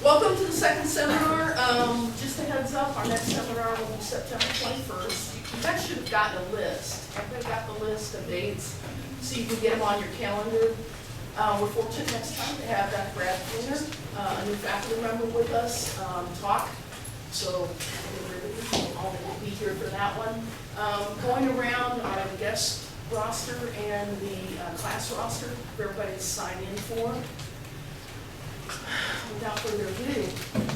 Welcome to the second seminar. Just a heads up, our next seminar will be September 21st. You guys should have gotten a list. Everybody got the list of dates so you can get them on your calendar. We're fortunate next time to have Dr. Brad Klinger, a new faculty member with us, talk. So all will be here for that one. Going around our guest roster and the class roster for everybody to sign in for. Without further ado,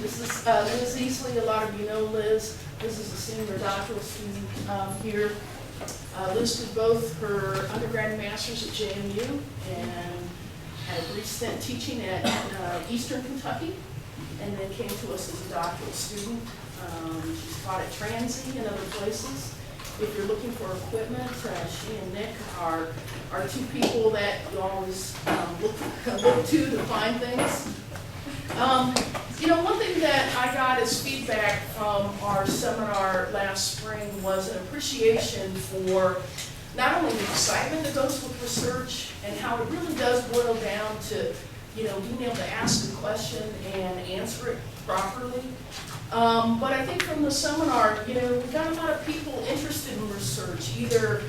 this is Liz Easley. A lot of you know Liz. Liz is a senior doctoral student here. Liz did both her undergrad and master's at JMU and had a brief stint teaching at Eastern Kentucky, and then came to us as a doctoral student. She's taught at Transy and other places. If you're looking for equipment, she and Nick are two people that you always look to find things. You know, one thing that I got as feedback from our seminar last spring was an appreciation for not only the excitement that goes with research and how it really does boil down to, you know, being able to ask a question and answer it properly. But I think from the seminar, you know, we got a lot of people interested in research, either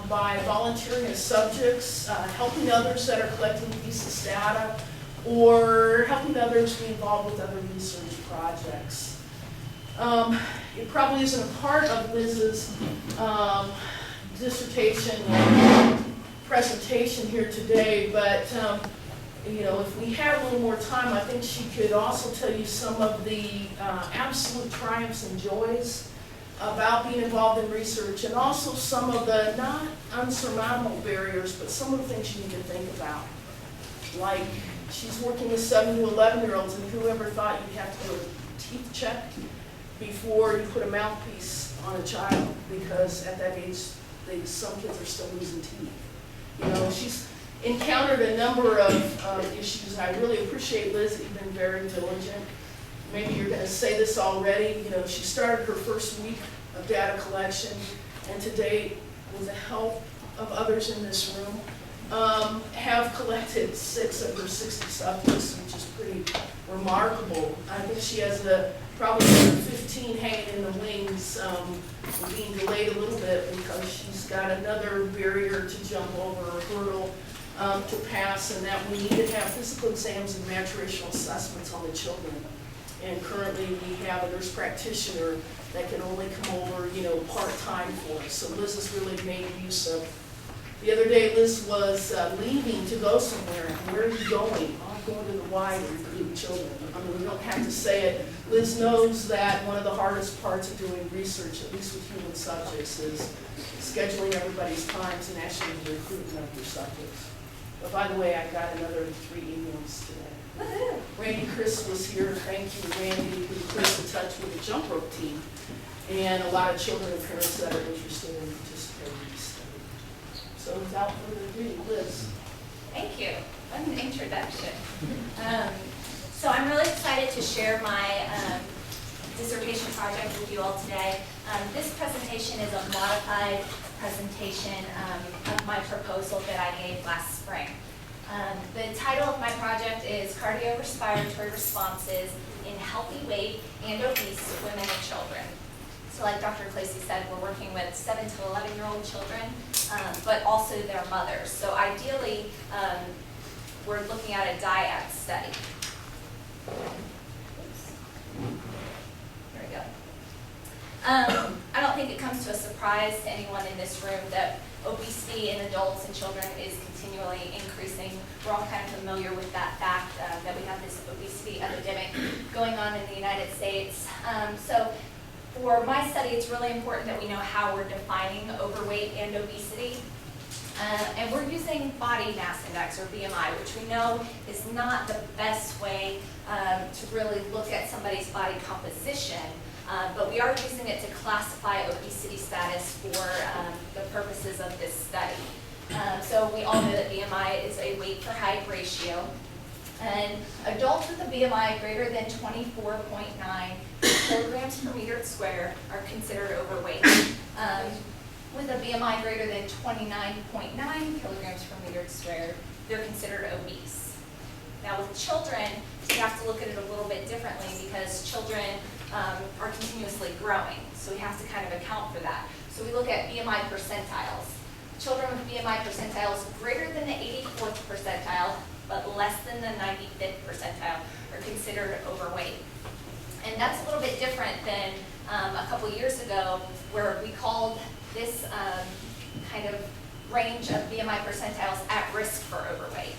by volunteering as subjects, helping others that are collecting thesis data, or helping others be involved with other research projects. It probably isn't a part of Liz's dissertation or presentation here today, but you know, if we had a little more time, I think she could also tell you some of the absolute triumphs and joys about being involved in research, and also some of the not unsurmountable barriers, but some of the things you need to think about. Like, she's working with 7 to 11-year-olds, and whoever thought you'd have to go teeth check before you put a mouthpiece on a child, because at that age, some kids are still losing teeth. You know, she's encountered a number of issues. I really appreciate Liz, you've been very diligent. Maybe you're going to say this already. You know, she started her first week of data collection, and to date, with the help of others in this room, have collected 6 of her 60 subjects, which is pretty remarkable. I think she has probably 15 hanging in the wings, being delayed a little bit because she's got another barrier to jump over, a hurdle to pass, and that we need to have physical exams and maturational assessments on the children. And currently we have a nurse practitioner that can only come over, you know, part-time for us. So Liz has really made use of. The other day Liz was leaving to go somewhere. Where are you going? Oh, I'm going to the Y to recruit children. I mean, we don't have to say it. Liz knows that one of the hardest parts of doing research, at least with human subjects, is scheduling everybody's times and actually the recruitment of your subjects. But by the way, I got another 3 emails today. Woohoo! Randy Chris was here. Thank you, Randy, who put us in touch with the jump rope team, and a lot of children and parents that are interested in participating in this study. So without further ado, Liz. Thank you. What an introduction. So I'm really excited to share my dissertation project with you all today. This presentation is a modified presentation of my proposal that I gave last spring. The title of my project is Cardiorespiratory Responses in Healthy Weight and Obese Women and Children. So like Dr. Clacy said, we're working with 7 to 11-year-old children, but also their mothers. So ideally, we're looking at a dyad study. Oops. Here we go. I don't think it comes to a surprise to anyone in this room that obesity in adults and children is continually increasing. We're all kind of familiar with that fact that we have this obesity epidemic going on in the United States. So for my study, it's really important that we know how we're defining overweight and obesity. And we're using body mass index, or BMI, which we know is not the best way to really look at somebody's body composition. But we are using it to classify obesity status for the purposes of this study. So we all know that BMI is a weight per height ratio. And adults with a BMI greater than 24.9 kilograms per meter squared are considered overweight. With a BMI greater than 29.9 kilograms per meter squared, they're considered obese. Now with children, you have to look at it a little bit differently because children are continuously growing. So we have to kind of account for that. So we look at BMI percentiles. Children with BMI percentiles greater than the 84th percentile, but less than the 95th percentile are considered overweight. And that's a little bit different than a couple years ago where we called this kind of range of BMI percentiles at risk for overweight.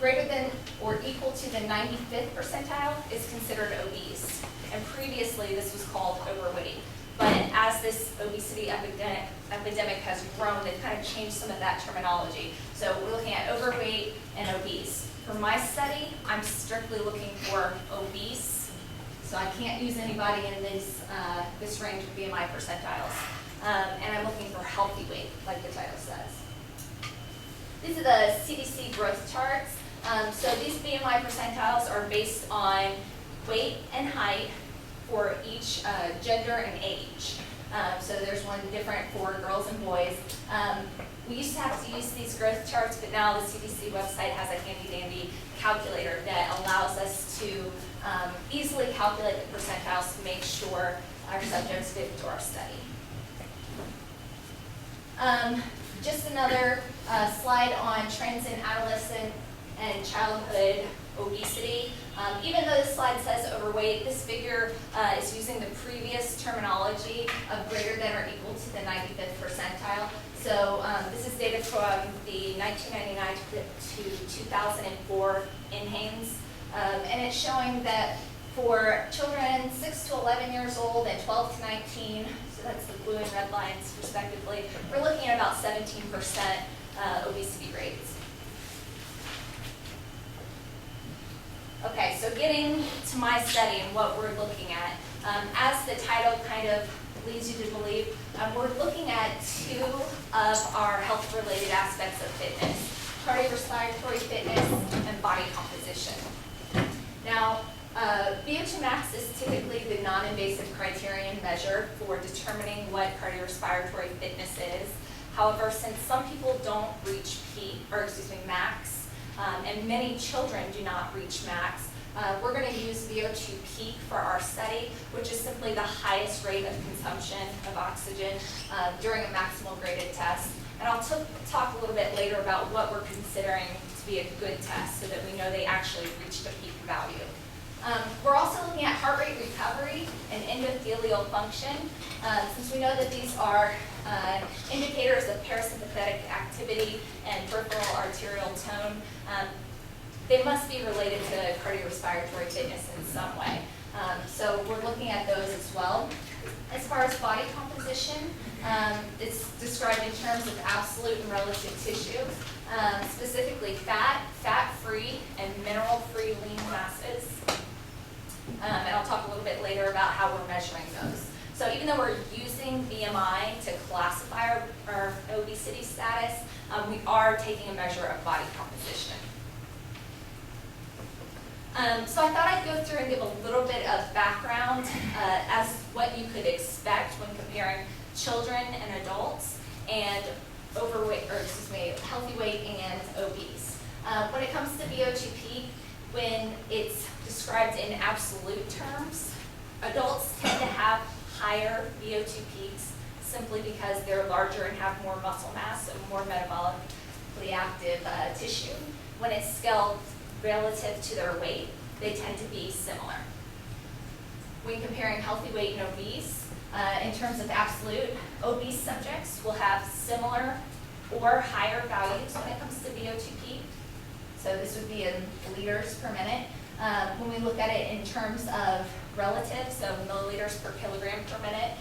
Greater than or equal to the 95th percentile is considered obese. And previously this was called overweight. But as this obesity epidemic has grown, they've kind of changed some of that terminology. So we're looking at overweight and obese. For my study, I'm strictly looking for obese. So I can't use anybody in this range of BMI percentiles. And I'm looking for healthy weight, like the title says. These are the CDC growth charts. So these BMI percentiles are based on weight and height for each gender and age. So there's one different for girls and boys. We used to have to use these growth charts, but now the CDC website has a handy-dandy calculator that allows us to easily calculate the percentiles to make sure our subjects fit into our study. Just another slide on trends in adolescent and childhood obesity. Even though this slide says overweight, this figure is using the previous terminology of greater than or equal to the 95th percentile. So this is data from the 1999 to 2004 NHANES, and it's showing that for children 6 to 11 years old and 12 to 19, so that's the blue and red lines respectively, we're looking at about 17% obesity rates. Okay, so getting to my study and what we're looking at, as the title kind of leads you to believe, we're looking at two of our health-related aspects of fitness: cardiorespiratory fitness and body composition. Now, VO2 max is typically the non-invasive criterion measure for determining what cardiorespiratory fitness is. However, since some people don't reach max, and many children do not reach max, we're going to use VO2 peak for our study, which is simply the highest rate of consumption of oxygen during a maximal graded test. And I'll talk a little bit later about what we're considering to be a good test so that we know they actually reached a peak value. We're also looking at heart rate recovery and endothelial function. Since we know that these are indicators of parasympathetic activity and peripheral arterial tone, they must be related to cardiorespiratory fitness in some way. So we're looking at those as well. As far as body composition, it's described in terms of absolute and relative tissue, specifically fat, fat-free, and mineral-free lean masses. And I'll talk a little bit later about how we're measuring those. So even though we're using BMI to classify our obesity status, we are taking a measure of body composition. So I thought I'd go through and give a little bit of background as what you could expect when comparing children and adults and healthy weight and obese. When it comes to VO2 peak, when it's described in absolute terms, adults tend to have higher VO2 peaks simply because they're larger and have more muscle mass and more metabolically active tissue. When it's scaled relative to their weight, they tend to be similar. When comparing healthy weight and obese, in terms of absolute, obese subjects will have similar or higher values when it comes to VO2 peak. So this would be in liters per minute. When we look at it in terms of relative, so milliliters per kilogram per minute,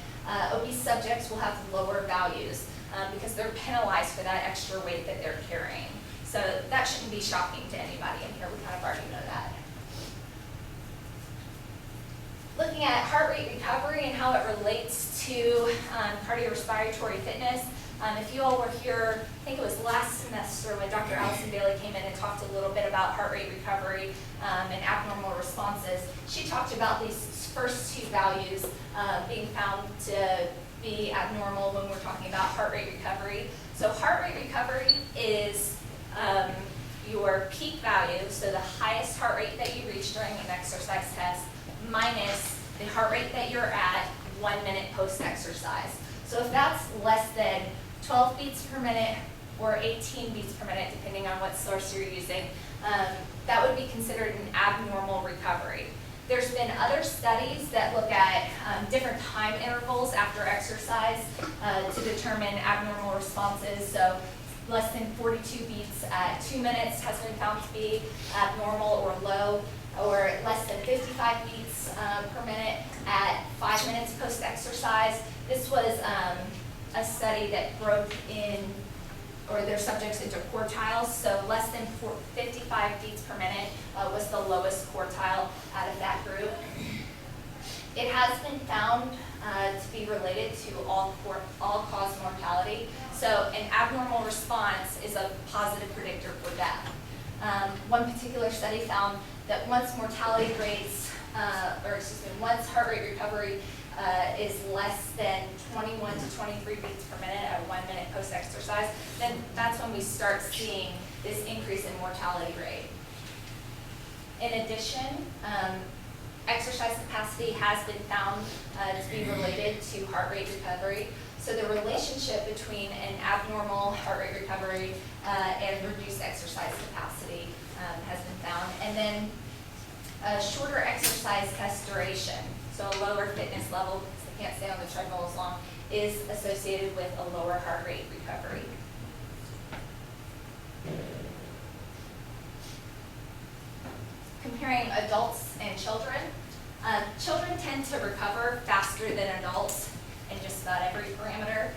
obese subjects will have lower values because they're penalized for that extra weight that they're carrying. So that shouldn't be shocking to anybody in here. We kind of already know that. Looking at heart rate recovery and how it relates to cardiorespiratory fitness. If you all were here, I think it was last semester when Dr. Allison Bailey came in and talked a little bit about heart rate recovery and abnormal responses. She talked about these first two values being found to be abnormal when we're talking about heart rate recovery. So heart rate recovery is your peak value, so the highest heart rate that you reach during an exercise test, minus the heart rate that you're at 1 minute post-exercise. So if that's less than 12 beats per minute or 18 beats per minute, depending on what source you're using, that would be considered an abnormal recovery. There's been other studies that look at different time intervals after exercise to determine abnormal responses. So less than 42 beats at 2 minutes has been found to be abnormal or low, or less than 55 beats per minute at 5 minutes post-exercise. This was a study that broke in, or their subjects into quartiles, so less than 55 beats per minute was the lowest quartile out of that group. It has been found to be related to all-cause mortality, so an abnormal response is a positive predictor for death. One particular study found that once mortality rates, once heart rate recovery is less than 21 to 23 beats per minute at 1 minute post-exercise, then that's when we start seeing this increase in mortality rate. In addition, exercise capacity has been found to be related to heart rate recovery. So the relationship between an abnormal heart rate recovery and reduced exercise capacity has been found. And then a shorter exercise test duration, so a lower fitness level, because they can't stay on the treadmill as long, is associated with a lower heart rate recovery. Comparing adults and children, children tend to recover faster than adults in just about every parameter.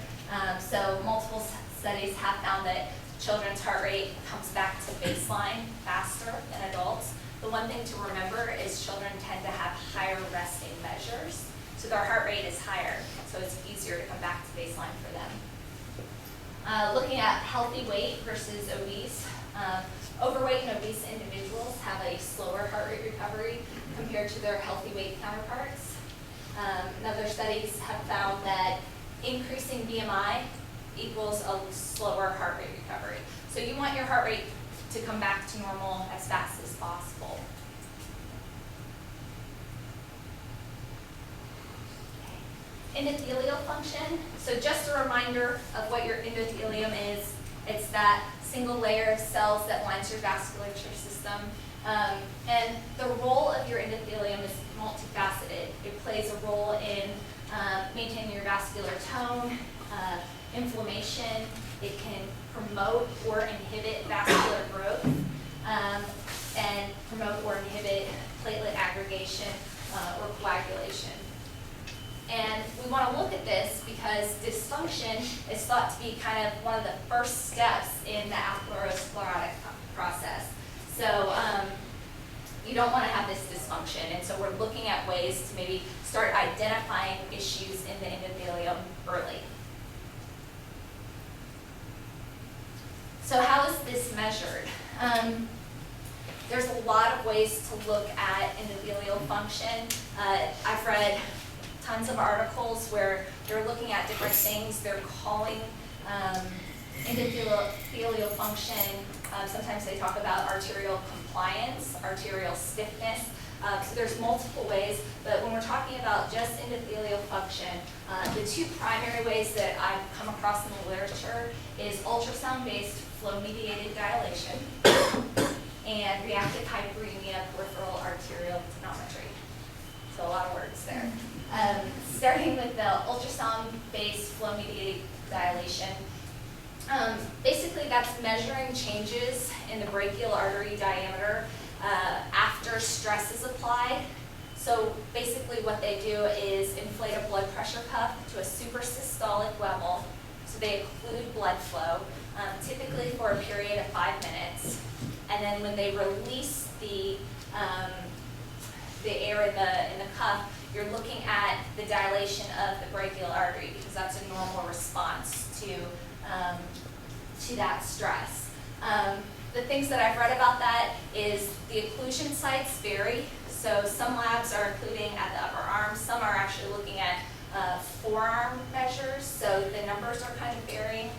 So multiple studies have found that children's heart rate comes back to baseline faster than adults. The one thing to remember is children tend to have higher resting measures, so their heart rate is higher, so it's easier to come back to baseline for them. Looking at healthy weight versus obese, overweight and obese individuals have a slower heart rate recovery compared to their healthy weight counterparts. Other studies have found that increasing BMI equals a slower heart rate recovery. So you want your heart rate to come back to normal as fast as possible. Endothelial function. So just a reminder of what your endothelium is. It's that single layer of cells that lines your vasculature system. And the role of your endothelium is multifaceted. It plays a role in maintaining your vascular tone, inflammation. It can promote or inhibit vascular growth, and promote or inhibit platelet aggregation or coagulation. And we want to look at this because dysfunction is thought to be kind of one of the first steps in the atherosclerotic process. So you don't want to have this dysfunction, and so we're looking at ways to maybe start identifying issues in the endothelium early. So how is this measured? There's a lot of ways to look at endothelial function. I've read tons of articles where they're looking at different things. They're calling endothelial function, sometimes they talk about arterial compliance, arterial stiffness. So there's multiple ways, but when we're talking about just endothelial function, the two primary ways that I've come across in the literature is ultrasound-based flow-mediated dilation and reactive hyperemia peripheral arterial tonometry. So a lot of words there. Starting with the ultrasound-based flow-mediated dilation, basically that's measuring changes in the brachial artery diameter after stress is applied. So basically what they do is inflate a blood pressure cuff to a suprasystolic level, so they occlude blood flow, typically for a period of 5 minutes. And then when they release the air in the cuff, you're looking at the dilation of the brachial artery because that's a normal response to that stress. The things that I've read about that is the occlusion sites vary. So some labs are occluding at the upper arm, some are actually looking at forearm measures, so the numbers are kind of varying.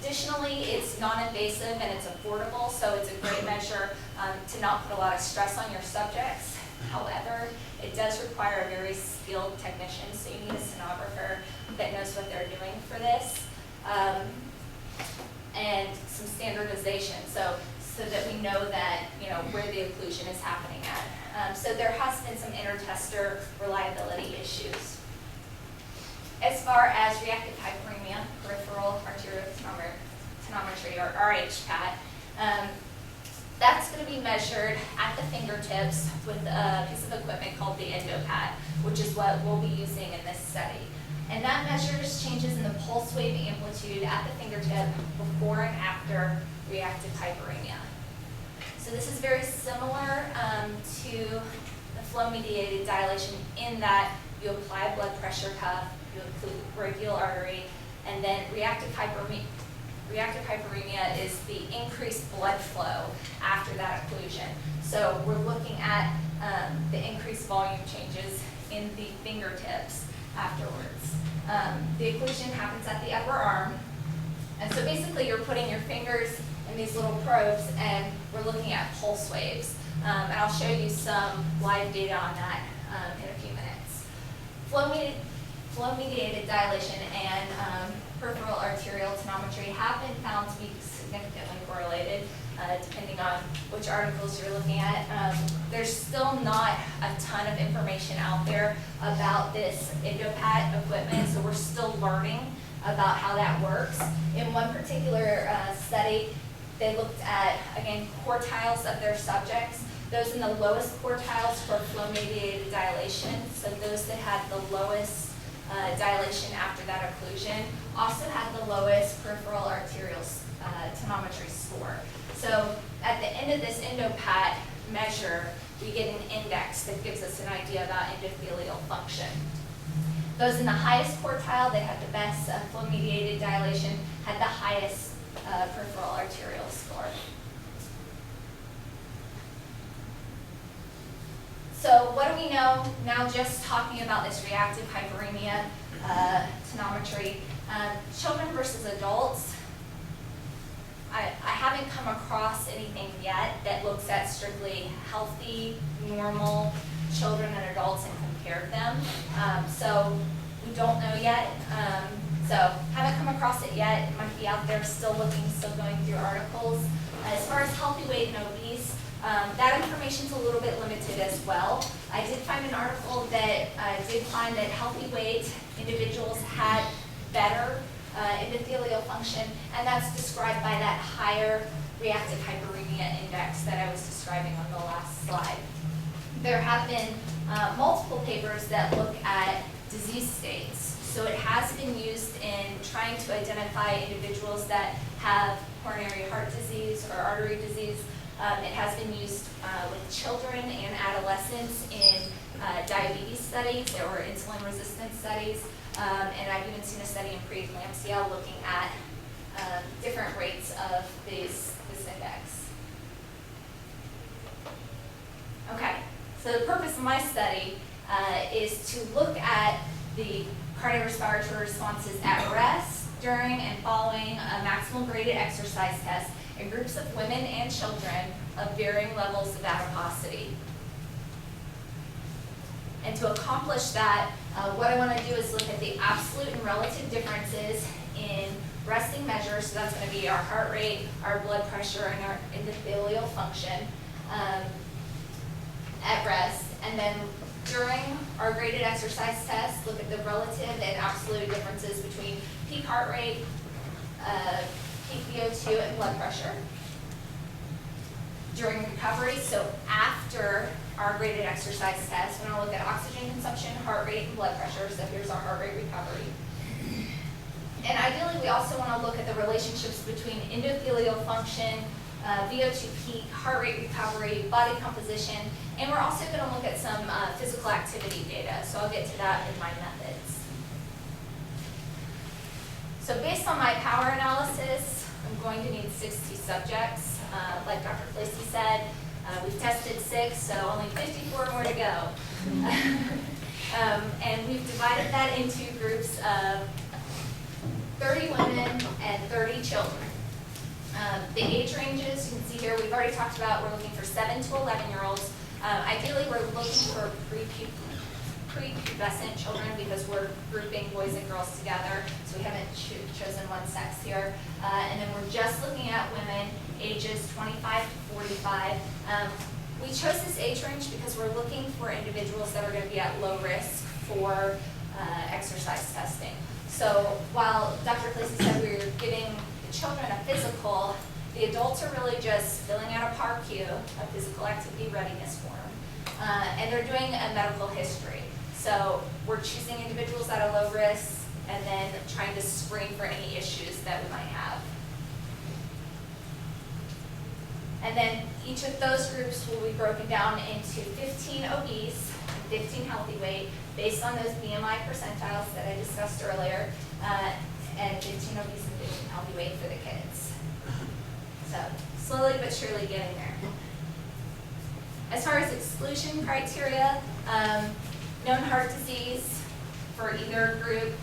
Additionally, it's non-invasive and it's affordable, so it's a great measure to not put a lot of stress on your subjects. However, it does require a very skilled technician, so you need a sonographer that knows what they're doing for this, and some standardization, so that we know that, you know, where the occlusion is happening at. So there has been some intertester reliability issues. As far as reactive hyperemia, peripheral arterial tonometry, or RHPAT, that's going to be measured at the fingertips with a piece of equipment called the EndoPAT, which is what we'll be using in this study. And that measures changes in the pulse wave amplitude at the fingertip before and after reactive hyperemia. So this is very similar to the flow-mediated dilation in that you apply a blood pressure cuff, you occlude the brachial artery, and then reactive hyperemia is the increased blood flow after that occlusion. So we're looking at the increased volume changes in the fingertips afterwards. The occlusion happens at the upper arm, and so basically you're putting your fingers in these little probes, and we're looking at pulse waves. And I'll show you some live data on that in a few minutes. Flow-mediated dilation and peripheral arterial tonometry have been found to be significantly correlated, depending on which articles you're looking at. There's still not a ton of information out there about this EndoPAT equipment, so we're still learning about how that works. In one particular study, they looked at, again, quartiles of their subjects. Those in the lowest quartiles for flow-mediated dilation, so those that had the lowest dilation after that occlusion, also had the lowest peripheral arterial tonometry score. So at the end of this EndoPAT measure, we get an index that gives us an idea about endothelial function. Those in the highest quartile, they had the best flow-mediated dilation, had the highest peripheral arterial score. So what do we know now just talking about this reactive hyperemia tonometry? Children versus adults, I haven't come across anything yet that looks at strictly healthy, normal children and adults and compared them. So we don't know yet. So haven't come across it yet. It might be out there still looking, still going through articles. As far as healthy weight and obese, that information's a little bit limited as well. I did find an article that did find that healthy weight individuals had better endothelial function, and that's described by that higher reactive hyperemia index that I was describing on the last slide. There have been multiple papers that look at disease states. So it has been used in trying to identify individuals that have coronary heart disease or artery disease. It has been used with children and adolescents in diabetes studies or insulin resistance studies. And I've even seen a study in preeclampsia looking at different rates of this index. Okay, so the purpose of my study is to look at the cardiorespiratory responses at rest, during, and following a maximum graded exercise test in groups of women and children of varying levels of adiposity. And to accomplish that, what I want to do is look at the absolute and relative differences in resting measures. So that's going to be our heart rate, our blood pressure, and our endothelial function at rest. And then during our graded exercise test, look at the relative and absolute differences between peak heart rate, peak VO2, and blood pressure. During recovery, so after our graded exercise test, we're going to look at oxygen consumption, heart rate, and blood pressure. So here's our heart rate recovery. And ideally, we also want to look at the relationships between endothelial function, VO2 peak, heart rate recovery, body composition, and we're also going to look at some physical activity data. So I'll get to that in my methods. So based on my power analysis, I'm going to need 60 subjects. Like Dr. Flacy said, we've tested 6, so only 54 more to go. And we've divided that into groups of 30 women and 30 children. The age ranges, you can see here, we've already talked about, we're looking for 7 to 11-year-olds. Ideally, we're looking for prepubescent children because we're grouping boys and girls together, so we haven't chosen one sex here. And then we're just looking at women ages 25 to 45. We chose this age range because we're looking for individuals that are going to be at low risk for exercise testing. So while Dr. Placey said we were giving the children a physical, the adults are really just filling out a PARQ, a physical activity readiness form, and they're doing a medical history. So we're choosing individuals that are low risk and then trying to screen for any issues that we might have. And then each of those groups will be broken down into 15 obese, 15 healthy weight, based on those BMI percentiles that I discussed earlier, and 15 obese and 15 healthy weight for the kids. So slowly but surely getting there. As far as exclusion criteria, known heart disease for either group.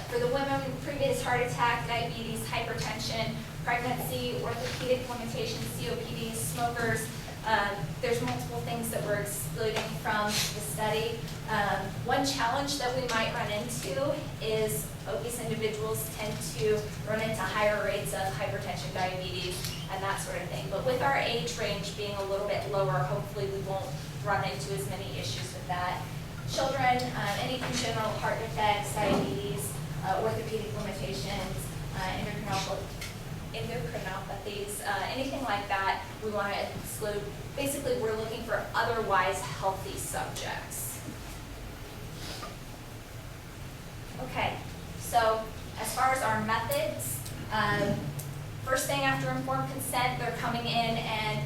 For the women, previous heart attack, diabetes, hypertension, pregnancy, orthopedic limitations, COPD, smokers. There's multiple things that we're excluding from the study. One challenge that we might run into is obese individuals tend to run into higher rates of hypertension, diabetes, and that sort of thing. But with our age range being a little bit lower, hopefully we won't run into as many issues with that. Children, any congenital heart defects, diabetes, orthopedic limitations, endocrinopathies, anything like that, we want to exclude. Basically, we're looking for otherwise healthy subjects. Okay, so as far as our methods, first thing after informed consent, they're coming in and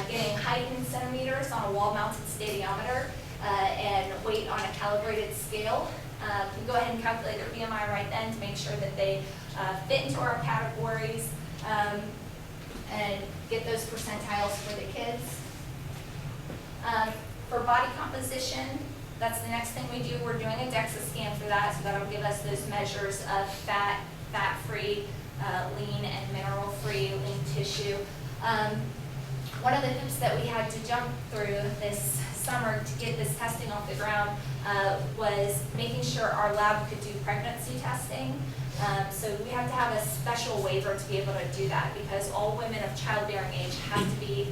getting height in centimeters on a wall-mounted stadiometer and weight on a calibrated scale. We can go ahead and calculate their BMI right then to make sure that they fit into our categories and get those percentiles for the kids. For body composition, that's the next thing we do. We're doing a DEXA scan for that, so that'll give us those measures of fat, fat-free, lean, and mineral-free lean tissue. One of the hoops that we had to jump through this summer to get this testing off the ground was making sure our lab could do pregnancy testing. So we have to have a special waiver to be able to do that because all women of childbearing age have to be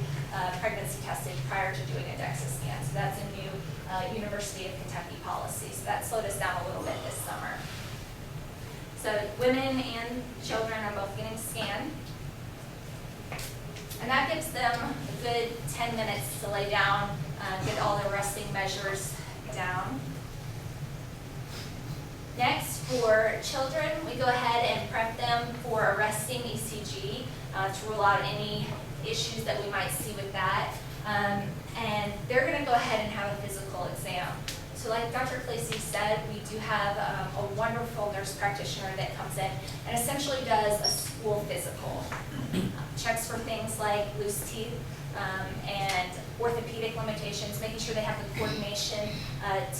pregnancy tested prior to doing a DEXA scan. So that's a new University of Kentucky policy. So that slowed us down a little bit this summer. So women and children are both getting scanned. And that gives them a good 10 minutes to lay down, get all their resting measures down. Next, for children, we go ahead and prep them for a resting ECG to rule out any issues that we might see with that. And they're going to go ahead and have a physical exam. So like Dr. Placey said, we do have a wonderful nurse practitioner that comes in and essentially does a school physical. Checks for things like loose teeth and orthopedic limitations, making sure they have the coordination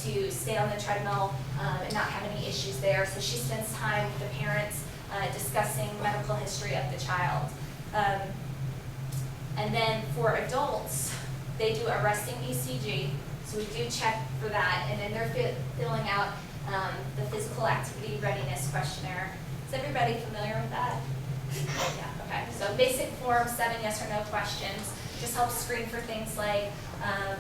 to stay on the treadmill and not have any issues there. So she spends time with the parents discussing medical history of the child. And then for adults, they do a resting ECG. So we do check for that, and then they're filling out the physical activity readiness questionnaire. Is everybody familiar with that? Yeah, okay. So basic form, 7 yes or no questions. Just helps screen for things like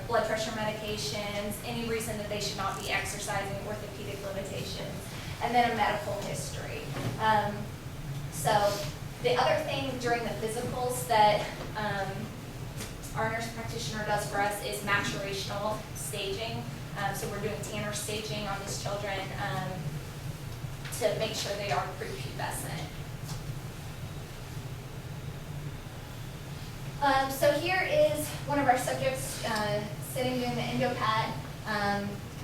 blood pressure medications, any reason that they should not be exercising, orthopedic limitations, and then a medical history. So the other thing during the physicals that our nurse practitioner does for us is maturational staging. So we're doing Tanner staging on these children to make sure they are prepubescent. So here is one of our subjects sitting doing the endopad.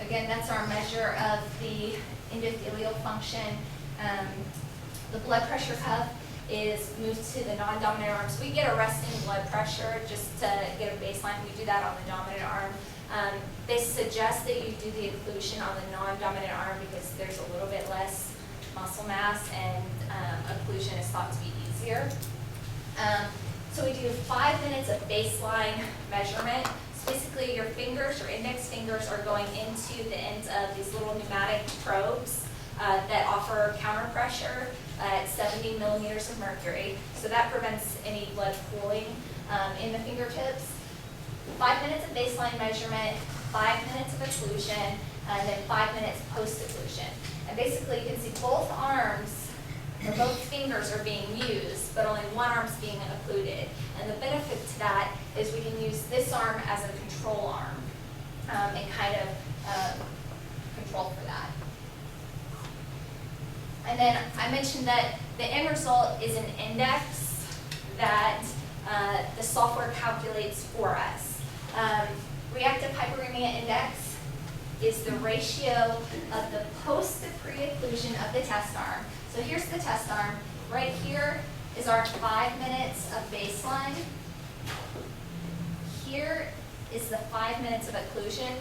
Again, that's our measure of the endothelial function. The blood pressure cuff is moved to the non-dominant arm. So we get a resting blood pressure just to get a baseline. We do that on the dominant arm. They suggest that you do the occlusion on the non-dominant arm because there's a little bit less muscle mass, and occlusion is thought to be easier. So we do 5 minutes of baseline measurement. So basically your fingers, your index fingers, are going into the ends of these little pneumatic probes that offer counter pressure at 70 millimeters of mercury. So that prevents any blood pooling in the fingertips. 5 minutes of baseline measurement, 5 minutes of occlusion, and then 5 minutes post-occlusion. And basically you can see both arms, or both fingers are being used, but only one arm's being occluded. And the benefit to that is we can use this arm as a control arm and kind of control for that. And then I mentioned that the end result is an index that the software calculates for us. Reactive hyperemia index is the ratio of the post to pre-occlusion of the test arm. So here's the test arm. Right here is our 5 minutes of baseline. Here is the 5 minutes of occlusion.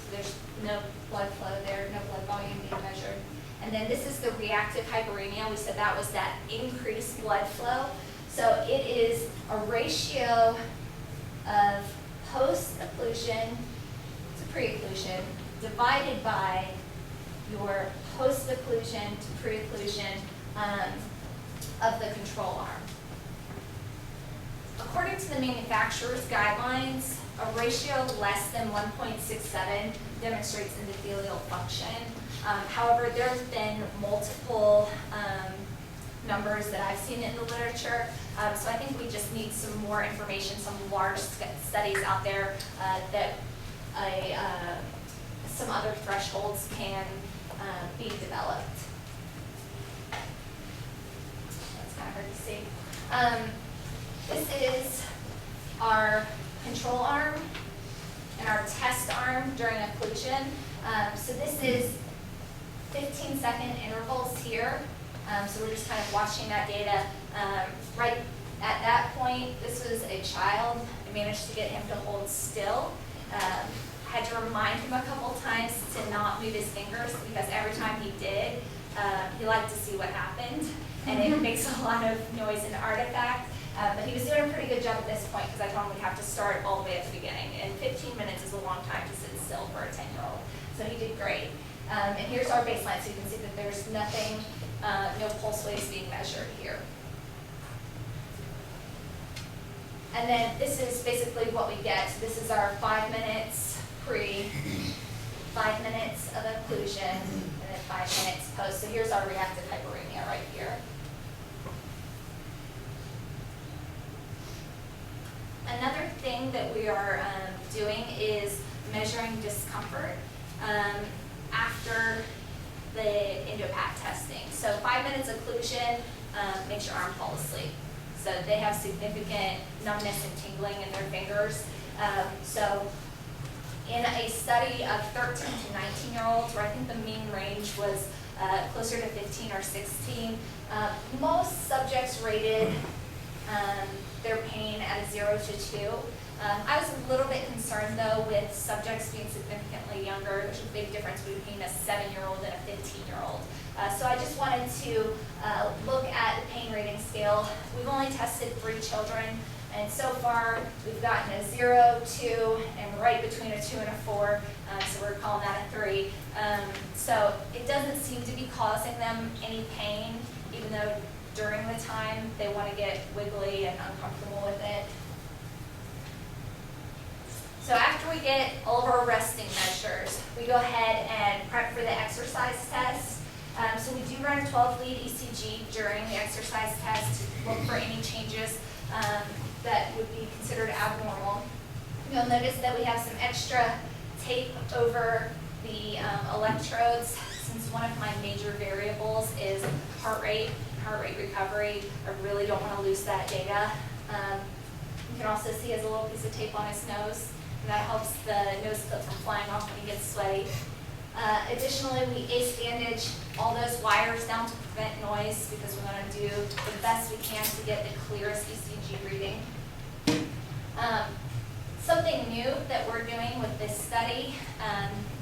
So there's no blood flow there, no blood volume being measured. And then this is the reactive hyperemia. We said that was that increased blood flow. So it is a ratio of post-occlusion to pre-occlusion divided by your post-occlusion to pre-occlusion of the control arm. According to the manufacturer's guidelines, a ratio less than 1.67 demonstrates endothelial function. However, there's been multiple numbers that I've seen in the literature, so I think we just need some more information, some large studies out there that some other thresholds can be developed. That's kind of hard to see. This is our control arm and our test arm during occlusion. So this is 15-second intervals here. So we're just kind of watching that data. Right at that point, this was a child. I managed to get him to hold still. Had to remind him a couple times to not move his fingers because every time he did, he liked to see what happened. And it makes a lot of noise and artifact. But he was doing a pretty good job at this point because I told him we'd have to start all the way at the beginning. And 15 minutes is a long time to sit still for a 10-year-old. So he did great. And here's our baseline, so you can see that there's nothing, no pulse waves being measured here. And then this is basically what we get. So this is our 5 minutes pre, 5 minutes of occlusion, and then 5 minutes post. So here's our reactive hyperemia right here. Another thing that we are doing is measuring discomfort after the endopath testing. So 5 minutes occlusion makes your arm fall asleep. So they have significant numbness and tingling in their fingers. So in a study of 13 to 19-year-olds, where I think the mean range was closer to 15 or 16, most subjects rated their pain at a 0 to 2. I was a little bit concerned though with subjects being significantly younger. There's a big difference between a 7-year-old and a 15-year-old. So I just wanted to look at the pain rating scale. We've only tested 3 children, and so far we've gotten a 0, 2, and right between a 2 and a 4, so we're calling that a 3. So it doesn't seem to be causing them any pain, even though during the time they want to get wiggly and uncomfortable with it. So after we get all of our resting measures, we go ahead and prep for the exercise test. So we do run a 12-lead ECG during the exercise test to look for any changes that would be considered abnormal. You'll notice that we have some extra tape over the electrodes, since one of my major variables is heart rate recovery. I really don't want to lose that data. You can also see he has a little piece of tape on his nose, and that helps the nose clip from flying off when he gets sweaty. Additionally, we ace bandage all those wires down to prevent noise because we want to do the best we can to get the clearest ECG reading. Something new that we're doing with this study,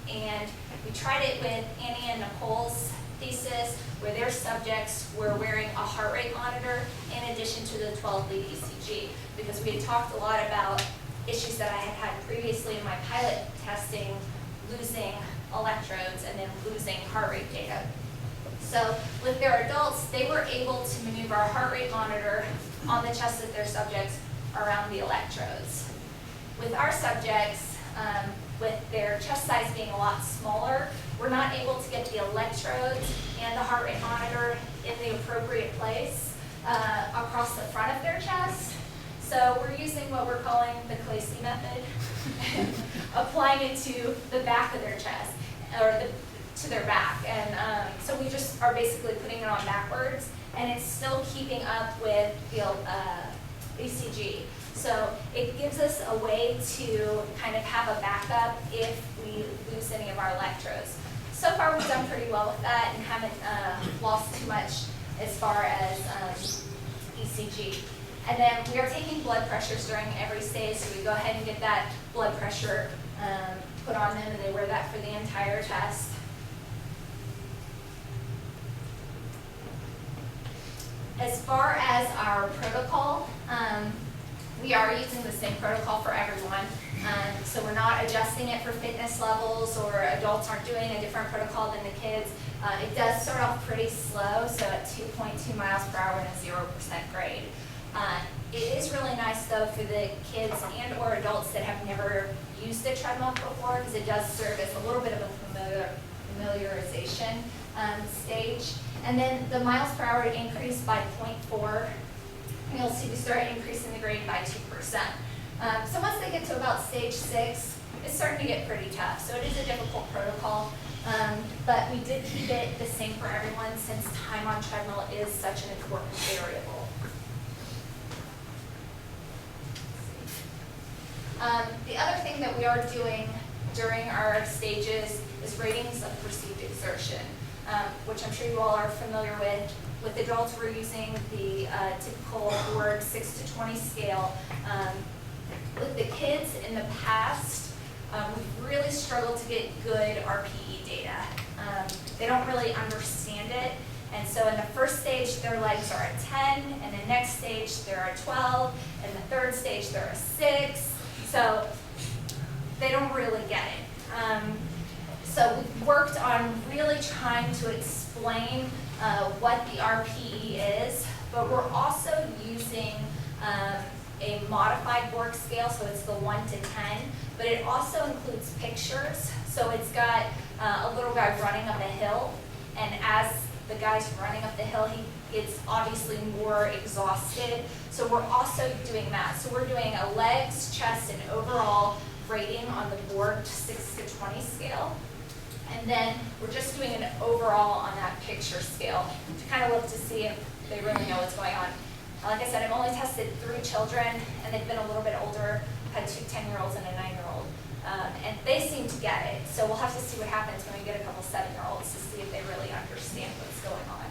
and we tried it with Annie and Nicole's thesis where their subjects were wearing a heart rate monitor in addition to the 12-lead ECG, because we had talked a lot about issues that I had had previously in my pilot testing, losing electrodes and then losing heart rate data. So with their adults, they were able to maneuver a heart rate monitor on the chest of their subjects around the electrodes. With our subjects, with their chest size being a lot smaller, we're not able to get the electrodes and the heart rate monitor in the appropriate place across the front of their chest. So we're using what we're calling the Clacy method, applying it to the back of their chest, or to their back. And so we just are basically putting it on backwards, and it's still keeping up with the ECG. So it gives us a way to kind of have a backup if we lose any of our electrodes. So far we've done pretty well with that and haven't lost too much as far as ECG. And then we are taking blood pressures during every stage, so we go ahead and get that blood pressure put on them, and they wear that for the entire test. As far as our protocol, we are using the same protocol for everyone. So we're not adjusting it for fitness levels, or adults aren't doing a different protocol than the kids. It does start off pretty slow, so at 2.2 miles per hour and a 0% grade. It is really nice though for the kids and or adults that have never used the treadmill before, because it does serve as a little bit of a familiarization stage. And then the miles per hour increase by 0.4. You'll see we start increasing the grade by 2%. So once they get to about stage 6, it's starting to get pretty tough. So it is a difficult protocol, but we did keep it the same for everyone since time on treadmill is such an important variable. The other thing that we are doing during our stages is ratings of perceived exertion, which I'm sure you all are familiar with. With adults, we're using the typical Borg 6 to 20 scale. With the kids in the past, we've really struggled to get good RPE data. They don't really understand it. And so in the first stage, their legs are a 10, and the next stage, they're a 12, and the third stage, they're a 6. So they don't really get it. So we've worked on really trying to explain what the RPE is, but we're also using a modified Borg scale, so it's the 1 to 10, but it also includes pictures. So it's got a little guy running up a hill, and as the guy's running up the hill, he gets obviously more exhausted. So we're also doing that. So we're doing a legs, chest, and overall rating on the Borg 6 to 20 scale. And then we're just doing an overall on that picture scale to kind of look to see if they really know what's going on. Like I said, I've only tested 3 children, and they've been a little bit older. I've had 2 10-year-olds and a 9-year-old. And they seem to get it. So we'll have to see what happens when we get a couple 7-year-olds to see if they really understand what's going on.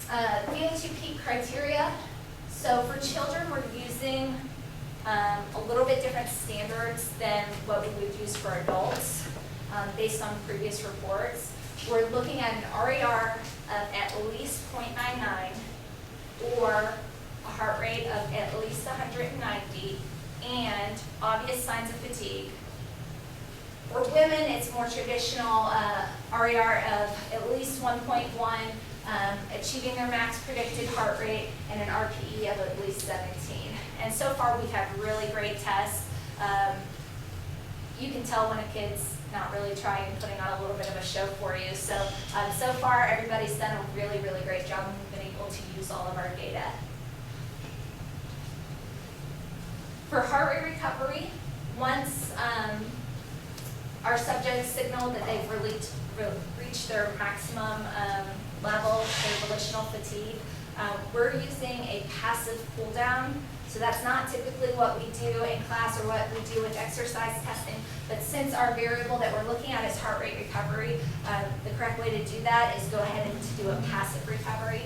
VO2 criteria. So for children, we're using a little bit different standards than what we would use for adults based on previous reports. We're looking at an RER of at least 0.99 or a heart rate of at least 190 and obvious signs of fatigue. For women, it's more traditional RER of at least 1.1, achieving their max predicted heart rate, and an RPE of at least 17. And so far, we've had really great tests. You can tell when a kid's not really trying and putting on a little bit of a show for you. So, so far, everybody's done a really, really great job, and we've been able to use all of our data. For heart rate recovery, once our subjects signal that they've reached their maximum level, their volitional fatigue, we're using a passive cool down. So that's not typically what we do in class or what we do with exercise testing, but since our variable that we're looking at is heart rate recovery, the correct way to do that is go ahead and to do a passive recovery.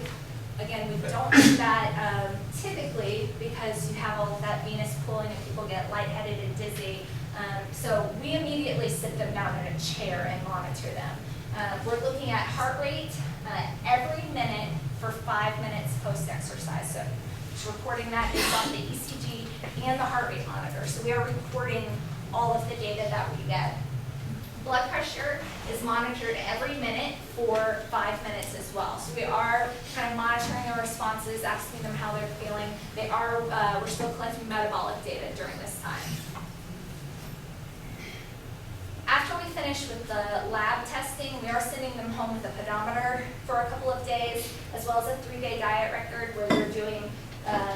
Again, we don't do that typically because you have all of that venous pooling and people get lightheaded and dizzy. So we immediately sit them down in a chair and monitor them. We're looking at heart rate every minute for 5 minutes post-exercise. So just recording that based on the ECG and the heart rate monitor. So we are recording all of the data that we get. Blood pressure is monitored every minute for 5 minutes as well. So we are kind of monitoring their responses, asking them how they're feeling. We're still collecting metabolic data during this time. After we finish with the lab testing, we are sending them home with a pedometer for a couple of days, as well as a 3-day diet record where they're doing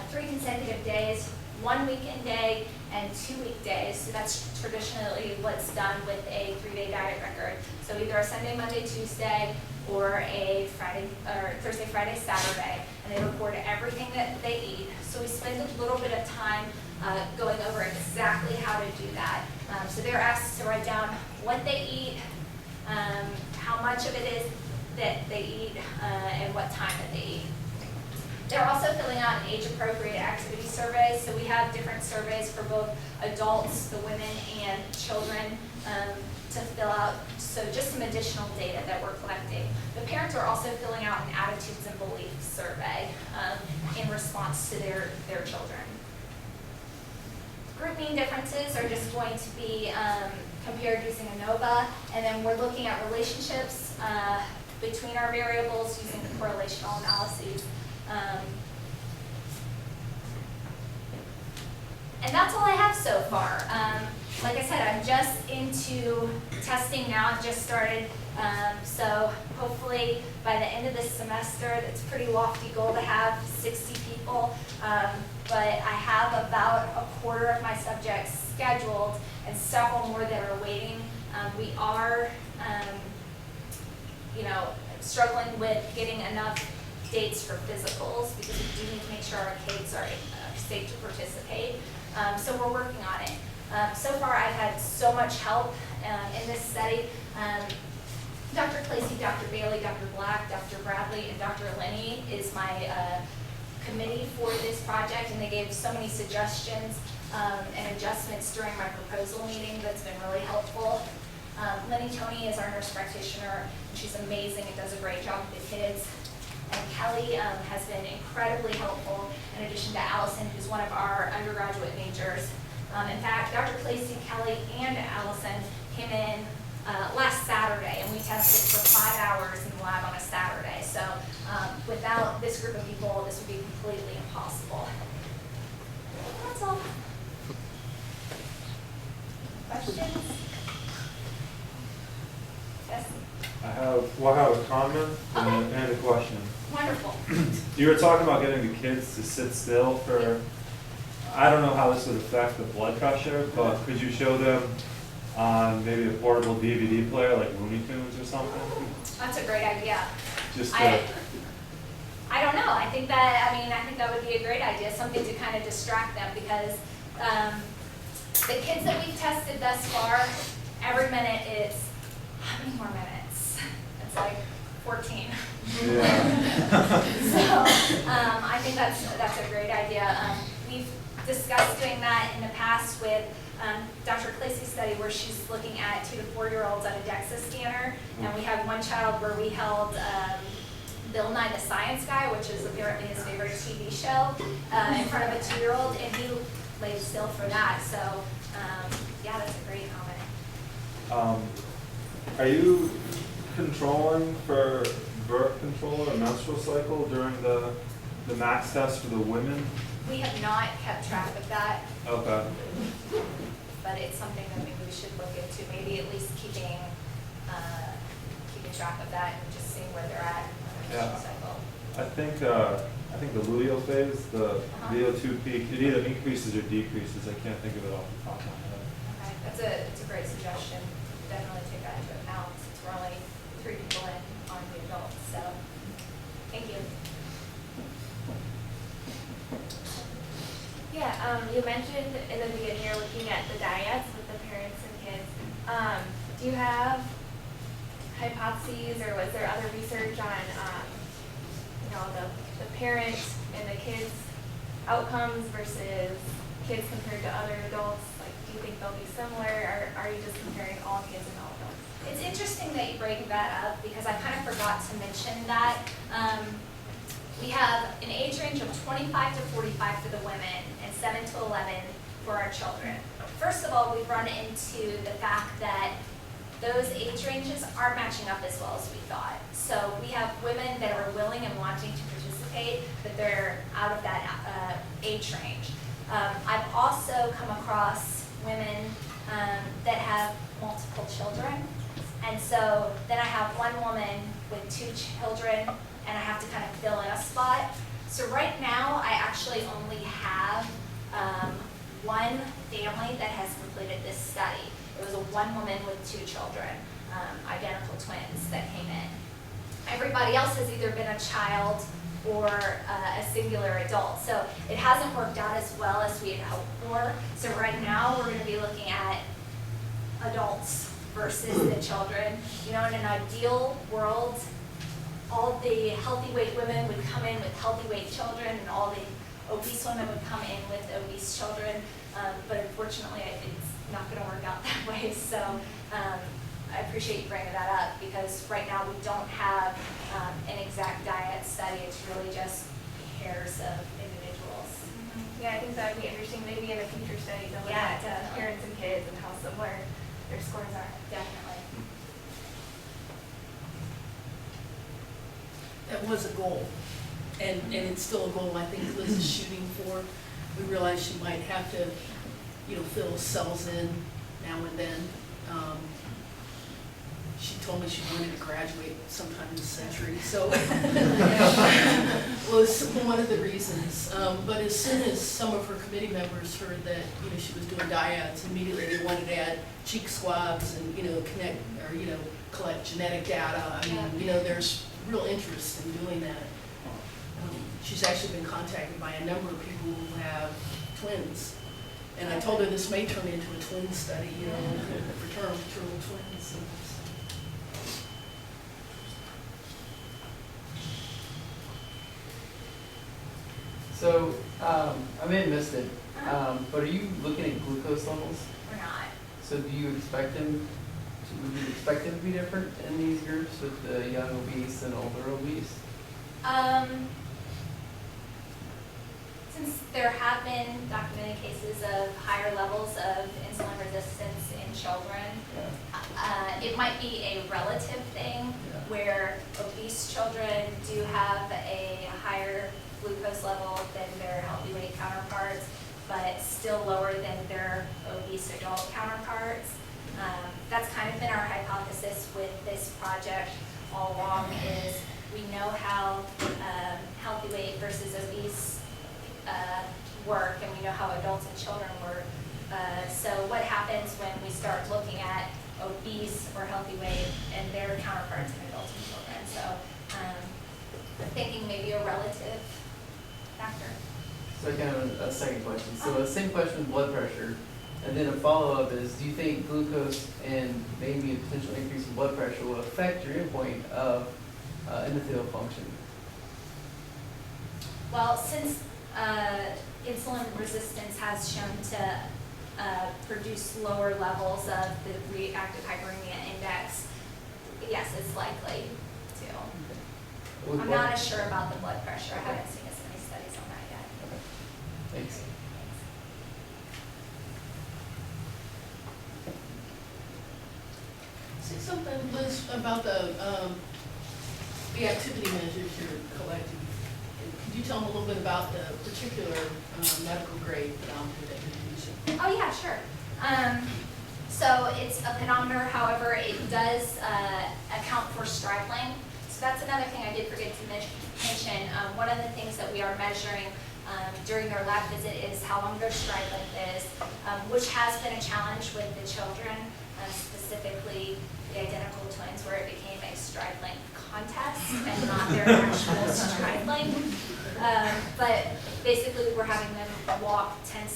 3 consecutive days, 1 weekend day, and 2 weekdays. So that's traditionally what's done with a 3-day diet record. So either a Sunday, Monday, Tuesday, or a Thursday, Friday, Saturday, and they record everything that they eat. So we spend a little bit of time going over exactly how to do that. So they're asked to write down what they eat, how much of it is that they eat, and what time that they eat. They're also filling out an age-appropriate activity survey. So we have different surveys for both adults, the women, and children to fill out. So just some additional data that we're collecting. The parents are also filling out an attitudes and beliefs survey in response to their children. Group mean differences are just going to be compared using ANOVA, and then we're looking at relationships between our variables using the correlational analyses. And that's all I have so far. Like I said, I'm just into testing now. I've just started. So hopefully by the end of this semester, it's a pretty lofty goal to have 60 people. But I have about a quarter of my subjects scheduled and several more that are waiting. We are, struggling with getting enough dates for physicals because we do need to make sure our kids are safe to participate. So we're working on it. So far I've had so much help in this study. Dr. Placey, Dr. Bailey, Dr. Black, Dr. Bradley, and Dr. Lenny is my committee for this project, and they gave so many suggestions and adjustments during my proposal meeting that's been really helpful. Lenny Tony is our nurse practitioner, and she's amazing and does a great job with the kids. And Kelly has been incredibly helpful, in addition to Allison, who's one of our undergraduate majors. In fact, Dr. Placey, Kelly, and Allison came in last Saturday, and we tested for 5 hours in the lab on a Saturday. So without this group of people, this would be completely impossible. That's all. Questions? Yes? I have a comment and a question. Wonderful. You were talking about getting the kids to sit still for, I don't know how this would affect the blood pressure, but could you show them on maybe a portable DVD player like Looney Tunes or something? That's a great idea. Just I don't know. I think that would be a great idea, something to kind of distract them, because the kids that we've tested thus far, every minute is, how many more minutes? It's like 14. Yeah. So I think that's a great idea. We've discussed doing that in the past with Dr. Placey's study, where she's looking at 2 to 4 year olds on a DEXA scanner, and we had one child where we held Bill Nye the Science Guy, which is apparently his favorite TV show, in front of a 2-year-old, and he laid still for that. So yeah, that's a great comment. Are you controlling for birth control or menstrual cycle during the max test for the women? We have not kept track of that. Okay. But it's something that maybe we should look into, maybe at least keeping track of that and just seeing where they're at on the menstrual cycle. I think the luteal phase, the VO2 peak, it either increases or decreases. I can't think of it off the top of my head. Okay, that's a great suggestion. Definitely take that into account since we're only 3 people in on the adults. So, thank you. Yeah, you mentioned in the beginning you're looking at the diets with the parents and kids. Do you have hypotheses, or was there other research on, the parent and the kids' outcomes versus kids compared to other adults? Like, do you think they'll be similar, or are you just comparing all kids and all adults? It's interesting that you bring that up because I kind of forgot to mention that. We have an age range of 25 to 45 for the women and 7 to 11 for our children. First of all, we've run into the fact that those age ranges aren't matching up as well as we thought. So we have women that are willing and wanting to participate, but they're out of that age range. I've also come across women that have multiple children. And so then I have one woman with 2 children and I have to kind of fill in a spot. So right now I actually only have one family that has completed this study. It was one woman with 2 children, identical twins that came in. Everybody else has either been a child or a singular adult. So it hasn't worked out as well as we had hoped for. So right now we're going to be looking at adults versus the children. You know, in an ideal world, all the healthy weight women would come in with healthy weight children and all the obese women would come in with obese children. But unfortunately, it's not going to work out that way. So I appreciate you bringing that up because right now we don't have an exact diet study. It's really just pairs of individuals. Mm-hmm. Yeah, I think that would be interesting maybe in a future study to look at parents and kids and how similar their scores are. Definitely. That was a goal, and it's still a goal I think Liz is shooting for. We realize she might have to, fill cells in now and then. She told me she wanted to graduate sometime this century, so was one of the reasons. But as soon as some of her committee members heard that she was doing diets, immediately they wanted to add cheek swabs and collect genetic data. I mean, there's real interest in doing that. She's actually been contacted by a number of people who have twins. And I told her this may turn into a twin study, fraternal twins. So, I may have missed it, but are you looking at glucose levels? We're not. So do you expect them would you expect them to be different in these groups with the young obese and older obese? Since there have been documented cases of higher levels of insulin resistance in children, it might be a relative thing where obese children do have a higher glucose level than their healthy weight counterparts, but still lower than their obese adult counterparts. That's kind of been our hypothesis with this project all along is we know how healthy weight versus obese work, and we know how adults and children work. So what happens when we start looking at obese or healthy weight and their counterparts in adults and children? So I'm thinking maybe a relative factor. So kind of a second question. So the same question with blood pressure, and then a follow-up is, do you think glucose and maybe a potential increase in blood pressure will affect your endpoint of endothelial function? Well, since insulin resistance has shown to produce lower levels of the reactive hyperemia index, yes, it's likely to. With I'm blood- not as sure about the blood pressure. I haven't seen as many studies on that yet. Okay. Thanks. Say something, Liz, about the activity measures you're collecting. Could you tell them a little bit about the particular medical grade pedometer that you're using? Oh yeah, sure. So it's a pedometer, however, it does account for stride length. So that's another thing I did forget to mention. One of the things that we are measuring during their lab visit is how long their stride length is, which has been a challenge with the children, specifically the identical twins, where it became a stride length contest and not their actual stride length. But basically we're having them walk 10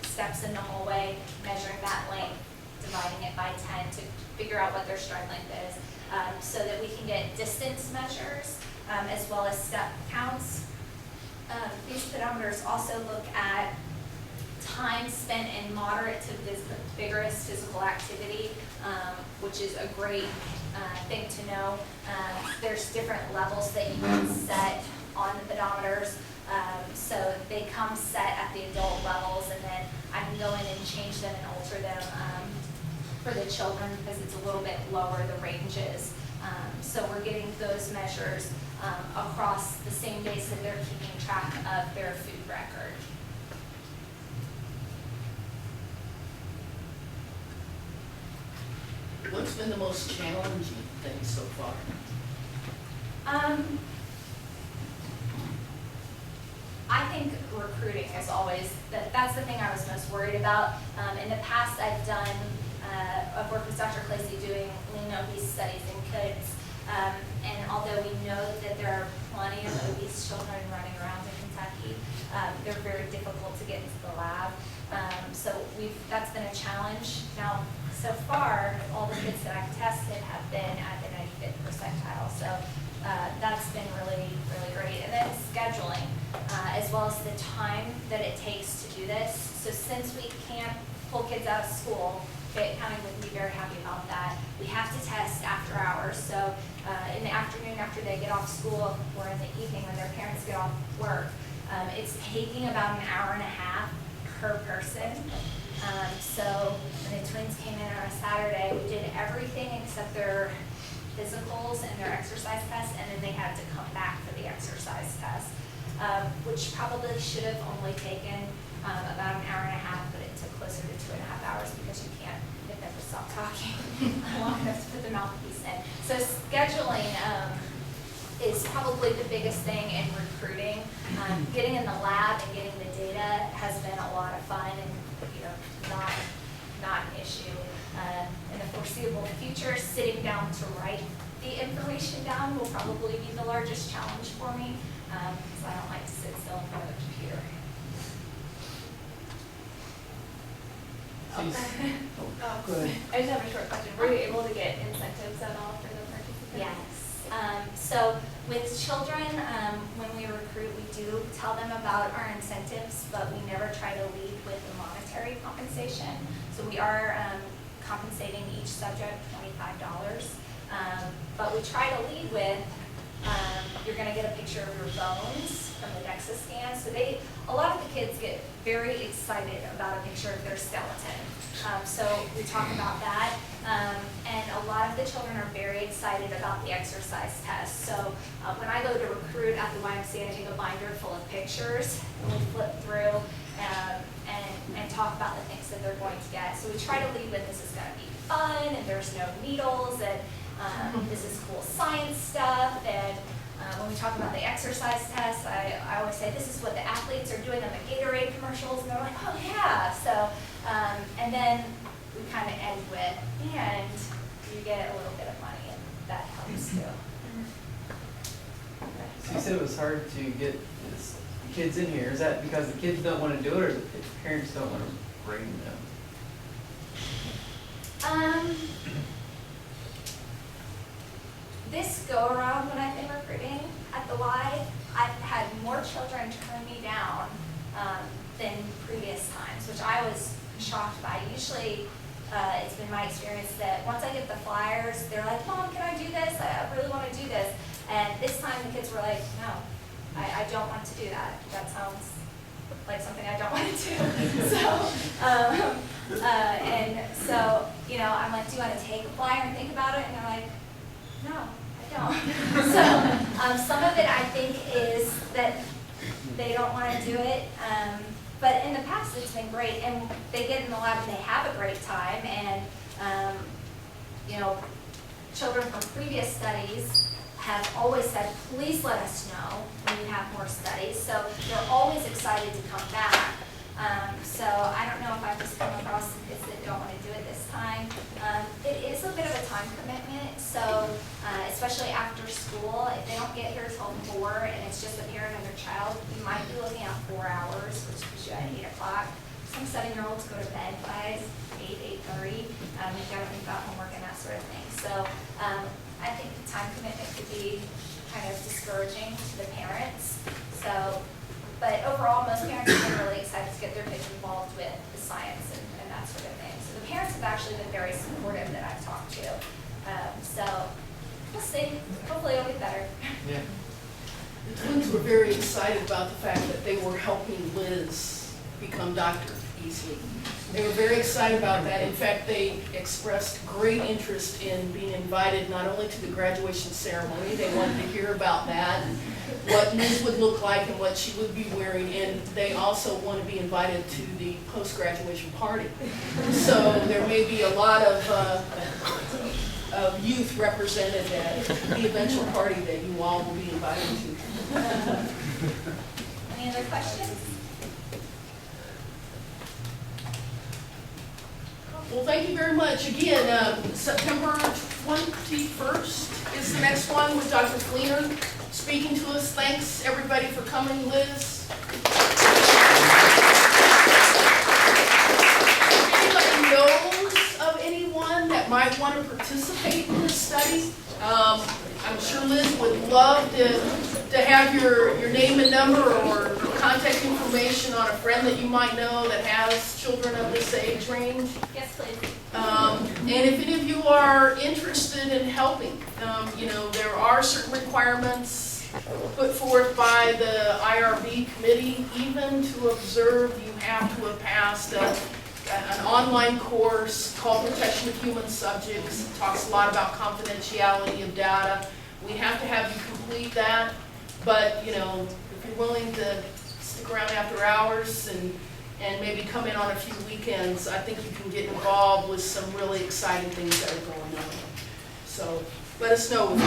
steps in the hallway, measuring that length, dividing it by 10 to figure out what their stride length is, so that we can get distance measures as well as step counts. These pedometers also look at time spent in moderate to vigorous physical activity, which is a great thing to know. There's different levels that you can set on the pedometers. So they come set at the adult levels, and then I can go in and change them and alter them for the children because it's a little bit lower, the ranges. So we're getting those measures across the same days that they're keeping track of their food record. What's been the most challenging thing so far? I think recruiting is always, that's the thing I was most worried about. In the past, I've worked with Dr. Clacy doing lean obese studies in kids. And although we know that there are plenty of obese children running around in Kentucky, they're very difficult to get into the lab. So that's been a challenge. Now, so far, all the kids that I've tested have been at the 95th percentile. So that's been really, really great. And then scheduling, as well as the time that it takes to do this. So since we can't pull kids out of school, Fayette County would be very happy about that. We have to test after hours. So in the afternoon after they get off school, or in the evening when their parents get off work, it's taking about an hour and a half per person. So when the twins came in on a Saturday, we did everything except their physicals and their exercise tests, and then they had to come back for the exercise test, which probably should have only taken about an hour and a half, but it took closer to 2.5 hours because you can't get them to stop talking long enough to put the mouthpiece in. So scheduling is probably the biggest thing in recruiting. Getting in the lab and getting the data has been a lot of fun and not an issue. In the foreseeable future, sitting down to write the information down will probably be the largest challenge for me, because I don't like to sit still in front of a computer. Go ahead. I just have a short question. Were you able to get incentives at all for the participants? Yes. So with children, when we recruit, we do tell them about our incentives, but we never try to lead with the monetary compensation. So we are compensating each subject $25, but we try to lead with, you're going to get a picture of your bones from the DEXA scan. So a lot of the kids get very excited about a picture of their skeleton. So we talk about that. And a lot of the children are very excited about the exercise test. So when I go to recruit at the YMCA, I take a binder full of pictures, and we flip through and talk about the things that they're going to get. So we try to lead with, this is going to be fun, and there's no needles, and this is cool science stuff. And when we talk about the exercise test, I always say, this is what the athletes are doing on the Gatorade commercials, and they're like, oh yeah. So, and then we kind of end with, and you get a little bit of money, and that helps too. So you said it was hard to get kids in here. Is that because the kids don't want to do it, or the parents don't want to bring them? This go around when I've been recruiting at the Y, I've had more children turn me down than previous times, which I was shocked by. Usually, it's been my experience that once I get the flyers, they're like, Mom, can I do this? I really want to do this. And this time the kids were like, no, I don't want to do that. That sounds like something I don't want to do. So, I'm like, do you want to take a flyer and think about it? And they're like, no, I don't. So some of it I think is that they don't want to do it. But in the past it's been great, and they get in the lab and they have a great time. And children from previous studies have always said, please let us know when you have more studies. So they're always excited to come back. So I don't know if I've just come across some kids that don't want to do it this time. It is a bit of a time commitment, so especially after school, if they don't get here till 4 and it's just a parent and their child, you might be looking at 4 hours, which puts you at 8 o'clock. Some 7-year-olds go to bed by 8:30. You've got to think about homework and that sort of thing. So I think the time commitment could be kind of discouraging to the parents. So, but overall, most parents have been really excited decided to get their kids involved with the science and that sort of thing. So the parents have actually been very supportive that I've talked to. So we'll see. Hopefully it'll get better. Yeah. The twins were very excited about the fact that they were helping Liz become Dr. Easley. They were very excited about that. In fact, they expressed great interest in being invited not only to the graduation ceremony, they wanted to hear about that, and what Liz would look like and what she would be wearing, and they also want to be invited to the post-graduation party. So there may be a lot of youth represented at the eventual party that you all will be invited to. Any other questions? Well, thank you very much. Again, September 21st is the next one with Dr. Fleener speaking to us. Thanks, everybody, for coming. Liz? If anybody knows of anyone that might want to participate in this study, I'm sure Liz would love to have your name and number or contact information on a friend that you might know that has children of this age range. Yes, please. And if any of you are interested in helping, there are certain requirements put forth by the IRB committee. Even to observe, you have to have passed an online course called Protection of Human Subjects. It talks a lot about confidentiality of data. We have to have you complete that, but if you're willing to stick around after hours and maybe come in on a few weekends, I think you can get involved with some really exciting things that are going on. So let us know.